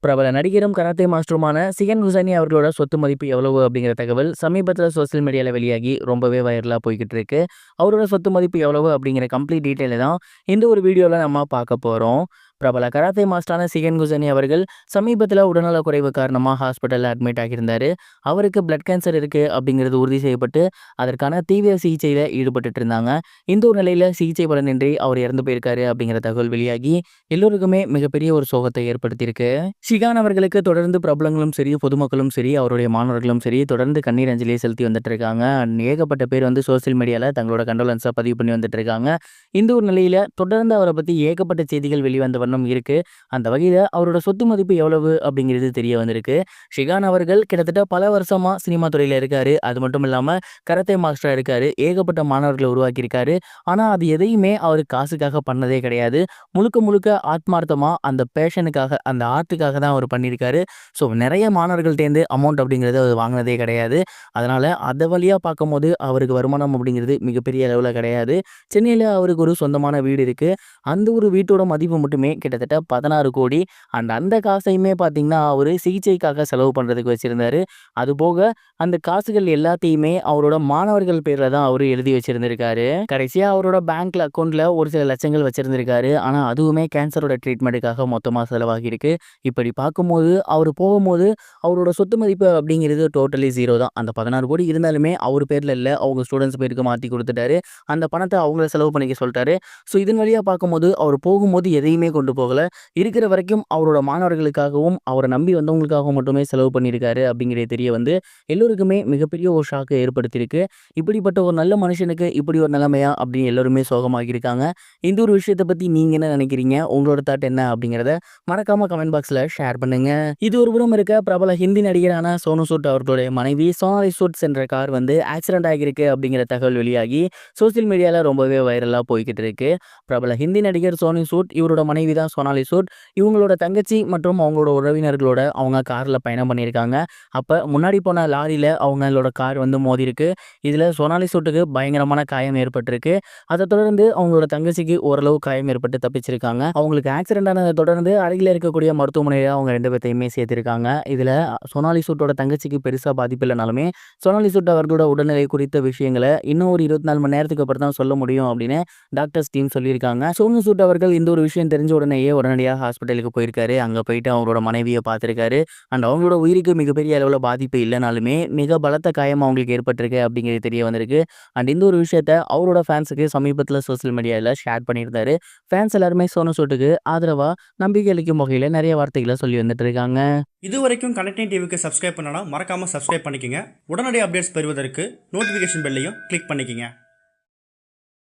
பிரபல நடிகரும் கராத்தே மாஸ்டருமான சிகன் ஹுசைனி அவர்களோட சொத்து மதிப்பு எவ்வளவு அப்படிங்கிற தகவல் சமீபத்தில் சோசியல் மீடியாவில் வெளியாகி ரொம்பவே வைரலாக போய்கிட்டு இருக்கு. அவரோட சொத்து மதிப்பு எவ்வளவு அப்படிங்கிற கம்ப்ளீட் டீட்டெயிலை தான் இந்த ஒரு வீடியோவில் நம்ம பார்க்க போகிறோம். பிரபல கராத்தே மாஸ்டரான சிகன் ஹுசைனி அவர்கள் சமீபத்தில் உடல்நலக் குறைவு காரணமாக ஹாஸ்பிட்டலில் அட்மிட் ஆகியிருந்தார். அவருக்கு பிளட் கேன்சர் இருக்குது அப்படிங்கிறது உறுதி செய்யப்பட்டு அதற்கான தீவிர சிகிச்சையில் ஈடுபட்டு இருந்தாங்க. இந்த ஒரு நிலையில் சிகிச்சை பலனின்றி அவர் இறந்து போயிருக்காரு அப்படிங்கிற தகவல் வெளியாகி எல்லோருக்குமே மிகப்பெரிய ஒரு சோகத்தை ஏற்படுத்தியிருக்கு. ஷிகான் அவர்களுக்கு தொடர்ந்து பிரபலங்களும் சரி, பொதுமக்களும் சரி, அவருடைய மாணவர்களும் சரி தொடர்ந்து கண்ணீர் அஞ்சலியை செலுத்தி வந்துட்டு இருக்காங்க. ஏகப்பட்ட பேர் வந்து சோசியல் மீடியாவில் தங்களோட கண்டோலன்ஸை பதிவு பண்ணி வந்துட்டு இருக்காங்க. இந்த ஒரு நிலையில் தொடர்ந்து அவரை பற்றி ஏகப்பட்ட செய்திகள் வெளிவந்த வண்ணம் இருக்கு. அந்த வகையில் அவரோட சொத்து மதிப்பு எவ்வளவு அப்படிங்கிறது தெரிய வந்திருக்கு. ஷிகான் அவர்கள் கிட்டத்தட்ட பல வருஷமா சினிமா துறையில் இருக்காரு. அது மட்டும் இல்லாமல் கராத்தே மாஸ்டராக இருக்காரு. ஏகப்பட்ட மாணவர்களை உருவாக்கியிருக்காரு. ஆனால் அது எதையுமே அவர் காசுக்காக பண்ணதே கிடையாது. முழுக்க முழுக்க ஆத்மார்த்தமாக அந்த பேஷனுக்காக, அந்த ஆர்ட்டுக்காக தான் அவர் பண்ணியிருக்காரு. ஸோ நிறைய மாணவர்கள்ட்டேருந்து அமௌண்ட் அப்படிங்கிறது அவர் வாங்கினதே கிடையாது. அதனால் அதை வழியாக பார்க்கும்போது அவருக்கு வருமானம் அப்படிங்கிறது மிகப்பெரிய அளவில் கிடையாது. சென்னையில் அவருக்கு ஒரு சொந்தமான வீடு இருக்குது. அந்த ஒரு வீட்டோட மதிப்பு மட்டுமே கிட்டத்தட்ட 16 கோடி. அந்த காசையுமே பார்த்தீங்கன்னா அவர் சிகிச்சைக்காக செலவு பண்ணுறதுக்கு வச்சுருந்தாரு. அதுபோக அந்த காசுகள் எல்லாத்தையுமே அவரோட மாணவர்கள் பேரில் தான் அவர் எழுதி வச்சுருந்துருக்காரு. கடைசியாக அவரோட பேங்க்ல அக்கௌண்ட்டில் ஒரு சில லட்சங்கள் வச்சுருந்துருக்காரு. ஆனால் அதுவுமே கேன்சரோட ட்ரீட்மெண்ட்டுக்காக மொத்தமாக செலவாகியிருக்கு. இப்படி பார்க்கும்போது அவர் போகும்போது அவரோட சொத்து மதிப்பு அப்படிங்கிறது டோட்டலி ஜீரோ தான். அந்த 16 கோடி இருந்தாலுமே அவர் பேரில் இல்லை, அவங்க ஸ்டூடெண்ட்ஸ் பேருக்கு மாற்றி கொடுத்துட்டாரு. அந்த பணத்தை அவங்கள செலவு பண்ணிக்க சொல்லிட்டாரு. ஸோ இதன் வழியாக பார்க்கும்போது அவர் போகும்போது எதையுமே கொண்டு போகலை. இருக்கிற வரைக்கும் அவரோட மாணவர்களுக்காகவும் அவரை நம்பி வந்தவங்களுக்காகவும் மட்டுமே செலவு பண்ணியிருக்காரு அப்படிங்கிறது தெரிய வந்து எல்லோருக்குமே மிகப்பெரிய ஒரு ஷாக்கை ஏற்படுத்தியிருக்கு. இப்படிப்பட்ட ஒரு நல்ல மனுஷனுக்கு இப்படி ஒரு நிலைமையா அப்படின்னு எல்லோருமே சோகமாகியிருக்காங்க. இந்த ஒரு விஷயத்தை பற்றி நீங்கள் என்ன நினைக்கிறீங்க? உங்களோட தாட் என்ன அப்படிங்கிறத மறக்காம கமெண்ட் பாக்ஸில் ஷேர் பண்ணுங்க. இது ஒரு புறம் இருக்க, பிரபல ஹிந்தி நடிகரான சோனு சூட் அவர்களுடைய மனைவி சோனாலி சூட் என்ற கார் வந்து ஆக்சிடென்ட் ஆகியிருக்கு அப்படிங்கிற தகவல் வெளியாகி சோசியல் மீடியாவில் ரொம்பவே வைரலாக போய்கிட்டு இருக்கு. பிரபல ஹிந்தி நடிகர் சோனி சூட், இவரோட மனைவி தான் சோனாலி சூட். இவங்களோட தங்கச்சி மற்றும் அவங்களோட உறவினர்களோட அவங்க காரில் பயணம் பண்ணியிருக்காங்க. அப்போ முன்னாடி போன லாரியில் அவங்களோட கார் வந்து மோதி இருக்கு. இதில் சோனாலி சூட்டுக்கு பயங்கரமான காயம் ஏற்பட்டிருக்கு. அதை தொடர்ந்து அவங்களோட தங்கச்சிக்கு ஓரளவு காயம் ஏற்பட்டு தப்பிச்சிருக்காங்க. அவங்களுக்கு ஆக்சிடென்ட் ஆனதை தொடர்ந்து அருகில் இருக்கக்கூடிய மருத்துவமனையில் அவங்க 2 பேர்த்தையுமே சேர்த்திருக்காங்க. இதில் சோனாலி சூட்டோட தங்கச்சிக்கு பெருசாக பாதிப்பு இல்லைனாலுமே சோனாலி சூட் அவர்களோட உடல்நிலை குறித்த விஷயங்களை இன்னும் ஒரு 24 மணி நேரத்துக்கு அப்புறம் தான் சொல்ல முடியும் அப்படின்னு டாக்டர்ஸ் டீம் சொல்லியிருக்காங்க. சோனு சூட் அவர்கள் இந்த ஒரு விஷயம் தெரிஞ்ச உடனேயே உடனடியாக ஹாஸ்பிட்டலுக்கு போயிருக்காரு. அங்கே போயிட்டு அவரோட மனைவியை பார்த்துருக்காரு. அண்ட் அவங்களோட உயிருக்கு மிகப்பெரிய அளவில் பாதிப்பு இல்லைனாலுமே மிக பலத்த காயம் அவங்களுக்கு ஏற்பட்டிருக்கு அப்படிங்கிறது தெரிய வந்திருக்கு. அண்ட் இந்த ஒரு விஷயத்த அவரோட ஃபேன்ஸுக்கு சமீபத்தில் சோசியல் மீடியாவில் ஷேர் பண்ணியிருந்தாரு. ஃபேன்ஸ் எல்லாருமே சோனு சூட்டுக்கு ஆதரவாக நம்பிக்கை அளிக்கும் வகையில் நிறைய வார்த்தைகளை சொல்லி வந்துட்டு இருக்காங்க. இது வரைக்கும் கனெக்டிங் டிவிக்கு சப்ஸ்கிரைப் பண்ணனா மறக்காமல் சப்ஸ்கிரைப் பண்ணிக்கங்க. உடனடி அப்டேட்ஸ் பெறுவதற்கு நோட்டிஃபிகேஷன் பெல்லையும் கிளிக் பண்ணிக்கங்க.